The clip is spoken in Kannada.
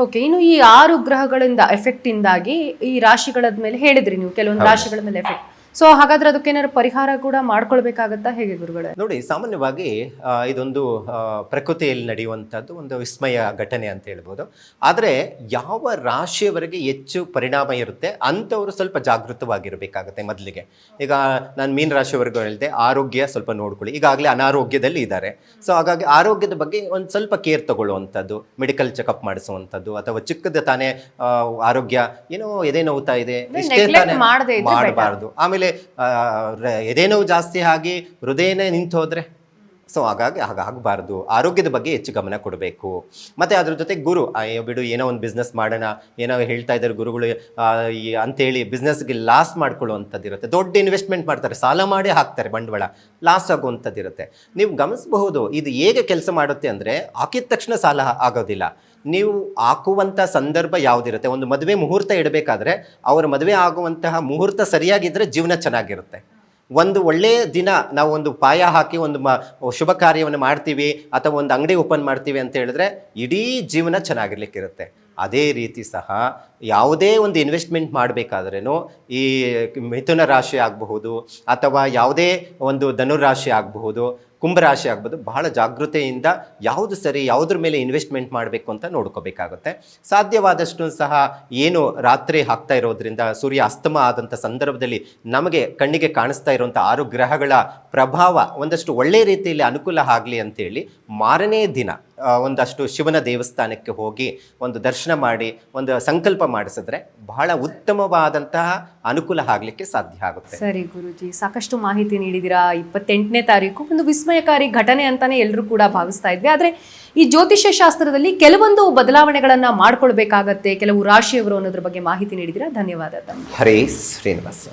ಓಕೆ, ಇನ್ನು ಈ 6 ಗ್ರಹಗಳಿಂದ ಎಫೆಕ್ಟ್ ಇಂದಾಗಿ ಈ ರಾಶಿಗಳ ಮೇಲೆ ಹೇಳಿದ್ರಿ ನೀವು, ಕೆಲವೊಂದು ರಾಶಿಗಳ ಮೇಲೆ ಎಫೆಕ್ಟ್. ಸೊ ಹಾಗಾದ್ರೆ ಅದಕ್ಕೆ ಏನಾದ್ರು ಪರಿಹಾರ ಕೂಡ ಮಾಡ್ಕೊಳ್ಬೇಕಾಗತ್ತಾ, ಹೇಗೆ ಗುರುಗಳೇ? ನೋಡಿ, ಸಾಮಾನ್ಯವಾಗಿ ಇದೊಂದು ಪ್ರಕೃತಿಯಲ್ಲಿ ನಡೆಯುವಂಥದ್ದು ಒಂದು ವಿಸ್ಮಯ ಘಟನೆ ಅಂತ ಹೇಳ್ಬೋದು. ಆದರೆ ಯಾವ ರಾಶಿಯವರೆಗೆ ಹೆಚ್ಚು ಪರಿಣಾಮ ಇರುತ್ತೆ ಅಂಥವರು ಸ್ವಲ್ಪ ಜಾಗೃತವಾಗಿರಬೇಕಾಗುತ್ತೆ ಮೊದಲಿಗೆ. ಈಗ ನಾನು ಮೀನ ರಾಶಿಯವರೆಗೂ ಹೇಳಿದೆ, ಆರೋಗ್ಯ ಸ್ವಲ್ಪ ನೋಡ್ಕೊಳ್ಳಿ. ಈಗಾಗಲೇ ಅನಾರೋಗ್ಯದಲ್ಲಿ ಇದ್ದಾರೆ. ಸೊ ಹಾಗಾಗಿ ಆರೋಗ್ಯದ ಬಗ್ಗೆ ಒಂದು ಸ್ವಲ್ಪ ಕೇರ್ ತಗೊಳ್ಳುವಂಥದ್ದು, ಮೆಡಿಕಲ್ ಚೆಕಪ್ ಮಾಡಿಸುವಂಥದ್ದು, ಅಥವಾ ಚಿಕ್ಕದ ತಾನೇ ಆರೋಗ್ಯ ಏನೋ ಎದೆ ನೋವ್ತಾ ಇದೆ ಇಷ್ಟೇ ತಾನೇ ಮಾಡಬಾರ್ದು. ಆಮೇಲೆ ಎದೆ ನೋವು ಜಾಸ್ತಿ ಆಗಿ ಹೃದಯನೇ ನಿಂತು ಹೋದ್ರೆ, ಸೊ ಹಾಗಾಗಿ ಹಾಗಾಗಬಾರ್ದು. ಆರೋಗ್ಯದ ಬಗ್ಗೆ ಹೆಚ್ಚು ಗಮನ ಕೊಡಬೇಕು. ಮತ್ತು ಅದ್ರ ಜೊತೆ ಗುರು, ಬಿಡು ಏನೋ ಒಂದು ಬಿಸ್ನೆಸ್ ಮಾಡೋಣ, ಏನೋ ಹೇಳ್ತಾ ಇದ್ದಾರೆ ಗುರುಗಳು ಅಂತೇಳಿ ಬಿಸ್ನೆಸ್ಗೆ ಲಾಸ್ ಮಾಡ್ಕೊಳ್ಳುವಂಥದ್ದು ಇರುತ್ತೆ. ದೊಡ್ಡ ಇನ್ವೆಸ್ಟ್ಮೆಂಟ್ ಮಾಡ್ತಾರೆ, ಸಾಲ ಮಾಡಿ ಹಾಕ್ತಾರೆ, ಬಂಡವಾಳ ಲಾಸ್ ಆಗುವಂಥದ್ದು ಇರುತ್ತೆ. ನೀವು ಗಮನಿಸಬಹುದು ಇದು ಹೇಗೆ ಕೆಲಸ ಮಾಡುತ್ತೆ ಅಂದರೆ, ಹಾಕಿದ ತಕ್ಷಣ ಸಾಲ ಆಗೋದಿಲ್ಲ. ನೀವು ಹಾಕುವಂಥ ಸಂದರ್ಭ ಯಾವುದಿರುತ್ತೆ, ಒಂದು ಮದುವೆ ಮುಹೂರ್ತ ಇಡಬೇಕಾದ್ರೆ ಅವರ ಮದುವೆ ಆಗುವಂತಹ ಮುಹೂರ್ತ ಸರಿಯಾಗಿದ್ದರೆ ಜೀವನ ಚೆನ್ನಾಗಿರುತ್ತೆ. ಒಂದು ಒಳ್ಳೆಯ ದಿನ ನಾವು ಒಂದು ಪಾಯ ಹಾಕಿ ಒಂದು ಶುಭ ಕಾರ್ಯವನ್ನು ಮಾಡ್ತೀವಿ ಅಥವಾ ಒಂದು ಅಂಗಡಿ ಓಪನ್ ಮಾಡ್ತೀವಿ ಅಂತ ಹೇಳಿದ್ರೆ ಇಡೀ ಜೀವನ ಚೆನ್ನಾಗಿರ್ಲಿಕ್ಕಿರುತ್ತೆ. ಅದೇ ರೀತಿ ಸಹ ಯಾವುದೇ ಒಂದು ಇನ್ವೆಸ್ಟ್ಮೆಂಟ್ ಮಾಡಬೇಕಾದ್ರೂ ಈ ಮಿಥುನ ರಾಶಿ ಆಗಬಹುದು ಅಥವಾ ಯಾವುದೇ ಒಂದು ಧನುರಾಶಿ ಆಗಬಹುದು, ಕುಂಭರಾಶಿ ಆಗ್ಬೋದು, ಬಹಳ ಜಾಗೃತೆಯಿಂದ ಯಾವುದು ಸರಿ, ಯಾವುದ್ರ ಮೇಲೆ ಇನ್ವೆಸ್ಟ್ಮೆಂಟ್ ಮಾಡಬೇಕು ಅಂತ ನೋಡ್ಕೋಬೇಕಾಗುತ್ತೆ. ಸಾಧ್ಯವಾದಷ್ಟು ಸಹ ಏನು ರಾತ್ರಿ ಆಗ್ತಾ ಇರೋದ್ರಿಂದ ಸೂರ್ಯ ಅಸ್ತಮ ಆದಂಥ ಸಂದರ್ಭದಲ್ಲಿ ನಮಗೆ ಕಣ್ಣಿಗೆ ಕಾಣಿಸ್ತಾ ಇರುವಂಥ 6 ಗ್ರಹಗಳ ಪ್ರಭಾವ ಒಂದಷ್ಟು ಒಳ್ಳೆಯ ರೀತಿಯಲ್ಲಿ ಅನುಕೂಲ ಆಗಲಿ ಅಂತೇಳಿ ಮಾರನೇ ದಿನ ಒಂದಷ್ಟು ಶಿವನ ದೇವಸ್ಥಾನಕ್ಕೆ ಹೋಗಿ ಒಂದು ದರ್ಶನ ಮಾಡಿ ಒಂದು ಸಂಕಲ್ಪ ಮಾಡಿಸಿದ್ರೆ ಬಹಳ ಉತ್ತಮವಾದಂತಹ ಅನುಕೂಲ ಆಗಲಿಕ್ಕೆ ಸಾಧ್ಯ ಆಗುತ್ತೆ. ಸರಿ ಗುರುಜಿ, ಸಾಕಷ್ಟು ಮಾಹಿತಿ ನೀಡಿದಿರಾ. 28ನೇ ತಾರೀಕು ಒಂದು ವಿಸ್ಮಯಕಾರಿ ಘಟನೆ ಅಂತಾನೆ ಎಲ್ಲರೂ ಕೂಡ ಭಾವಿಸ್ತಾ ಇದ್ವಿ. ಆದ್ರೆ ಈ ಜ್ಯೋತಿಷ್ಯ ಶಾಸ್ತ್ರದಲ್ಲಿ ಕೆಲವೊಂದು ಬದಲಾವಣೆಗಳನ್ನ ಮಾಡ್ಕೊಳ್ಬೇಕಾಗತ್ತೆ ಕೆಲವು ರಾಶಿಯವರು ಅನ್ನೋದ್ರ ಬಗ್ಗೆ ಮಾಹಿತಿ ನೀಡಿದಿರಾ. ಧನ್ಯವಾದ. ಹರೇ ಶ್ರೀನಿವಾಸ.